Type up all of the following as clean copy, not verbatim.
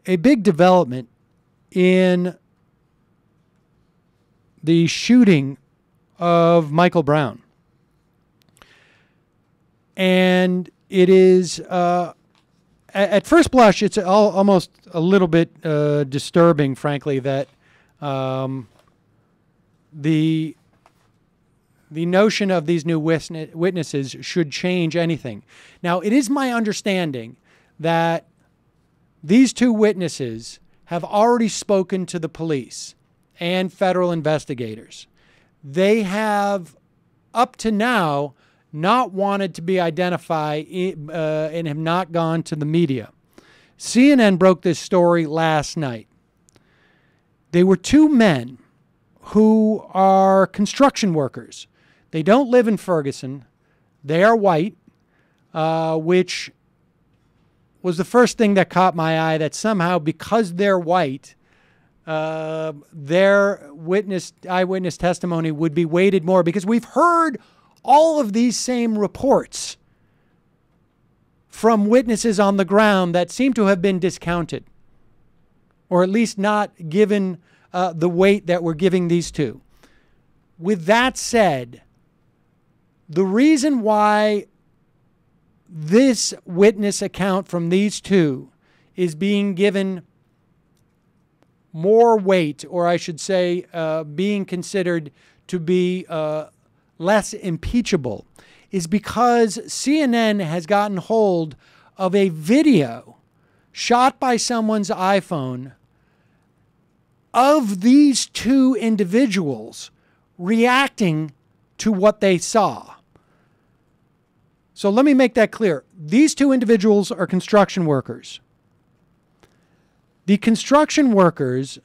a big development in the shooting of Michael Brown. And it is, at first blush, it's almost a little bit disturbing, frankly, that the notion of these new witnesses should change anything. Now, it is my understanding that these two witnesses have already spoken to the police and federal investigators. They have, up to now, not wanted to be identified and have not gone to the media. CNN broke this story last night. They were two men who are construction workers. They don't live in Ferguson. They are white, which was the first thing that caught my eye, that somehow because they're white, their eyewitness testimony would be weighted more, because we've heard all of these same reports from witnesses on the ground that seem to have been discounted, or at least not given the weight that we're giving these two. With that said, the reason why this witness account from these two is being given more weight, or I should say being considered to be less impeachable, is because CNN has gotten hold of a video shot by someone's iPhone of these two individuals reacting to what they saw. So let me make that clear. These two individuals are construction workers. The construction workers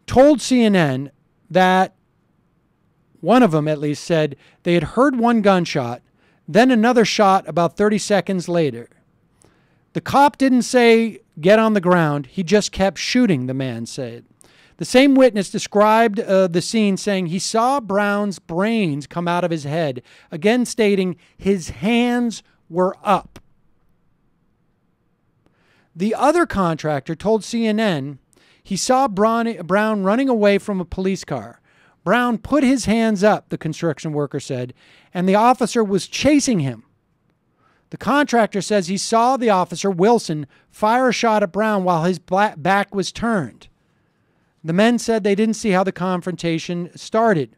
told CNN that, one of them at least said, they had heard one gunshot, then another shot about 30 seconds later. The cop didn't say, get on the ground. He just kept shooting, the man said. The same witness described the scene, saying he saw Brown's brains come out of his head, again stating his hands were up. The other contractor told CNN he saw Brown running away from a police car. Brown put his hands up, the construction worker said, and the officer was chasing him. The contractor says he saw the officer, Wilson, fire a shot at Brown while his back was turned. The men said they didn't see how the confrontation started.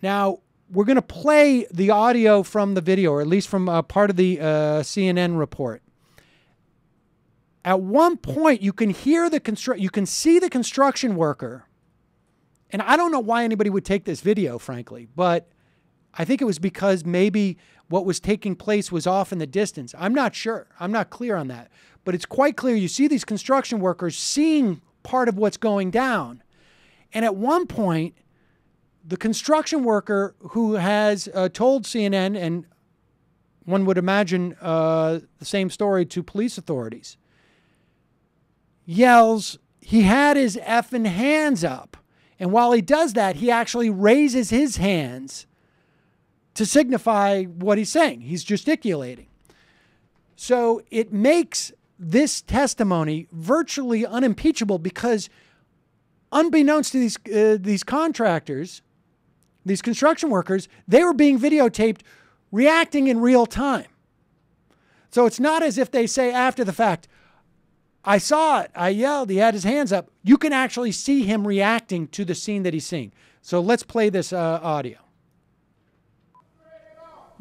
Now, we're going to play the audio from the video, or at least from part of the CNN report. At one point, you can hear you can see the construction worker. And I don't know why anybody would take this video, frankly, but I think it was because maybe what was taking place was off in the distance. I'm not sure. I'm not clear on that. But it's quite clear you see these construction workers seeing part of what's going down. And at one point, the construction worker who has told CNN, and one would imagine the same story to police authorities, yells, he had his effing hands up. And while he does that, he actually raises his hands to signify what he's saying. He's gesticulating. So it makes this testimony virtually unimpeachable, because unbeknownst to these contractors, these construction workers, they were being videotaped reacting in real time. So it's not as if they say after the fact, I saw it, I yelled, he had his hands up. You can actually see him reacting to the scene that he's seeing. So let's play this audio.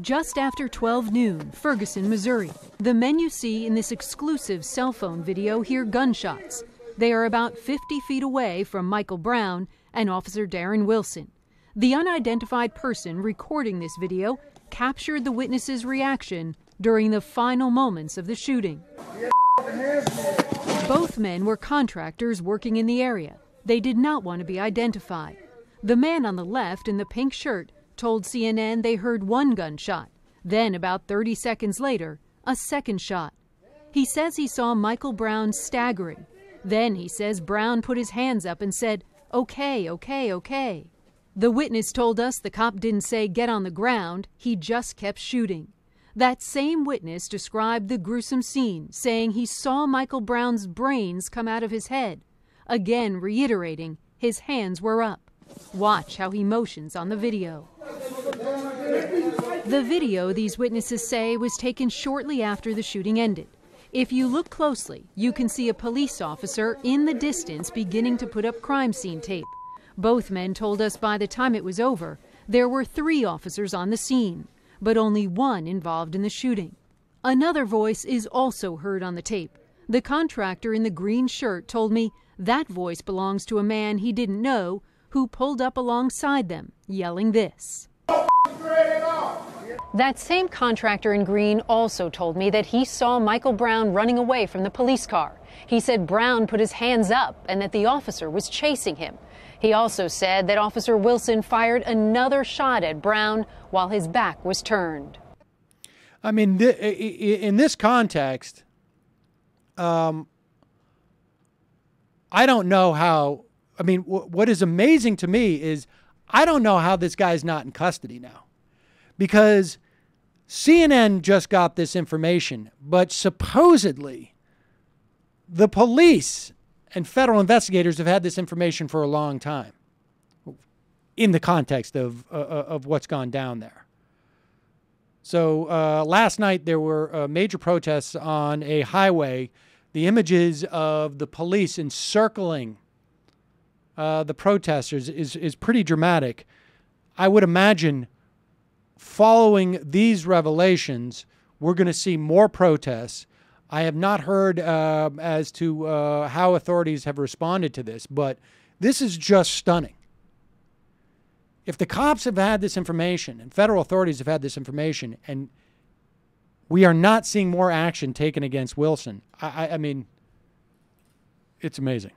Just after 12 noon, Ferguson, Missouri. The men you see in this exclusive cell phone video hear gunshots. They are about 50 feet away from Michael Brown and Officer Darren Wilson. The unidentified person recording this video captured the witness's reaction during the final moments of the shooting. Both men were contractors working in the area. They did not want to be identified. The man on the left in the pink shirt told CNN they heard one gunshot. Then, about 30 seconds later, a second shot. He says he saw Michael Brown staggering. Then he says Brown put his hands up and said, "Okay, okay, okay." The witness told us the cop didn't say get on the ground, he just kept shooting. That same witness described the gruesome scene, saying he saw Michael Brown's brains come out of his head, again reiterating his hands were up. Watch how he motions on the video. The video, these witnesses say, was taken shortly after the shooting ended. If you look closely, you can see a police officer in the distance beginning to put up crime scene tape. Both men told us by the time it was over, there were 3 officers on the scene, but only 1 involved in the shooting. Another voice is also heard on the tape. The contractor in the green shirt told me that voice belongs to a man he didn't know who pulled up alongside them, yelling this. That same contractor in green also told me that he saw Michael Brown running away from the police car. He said Brown put his hands up and that the officer was chasing him. He also said that Officer Wilson fired another shot at Brown while his back was turned. I mean, in this context, I don't know how. I mean, what is amazing to me is I don't know how this guy's not in custody now, because CNN just got this information, but supposedly the police and federal investigators have had this information for a long time in the context of what's gone down there. So last night there were major protests on a highway. The images of the police encircling the protesters is pretty dramatic. I would imagine following these revelations, we're going to see more protests. I have not heard as to how authorities have responded to this, but this is just stunning. If the cops have had this information and federal authorities have had this information and we are not seeing more action taken against Wilson, I mean, it's amazing.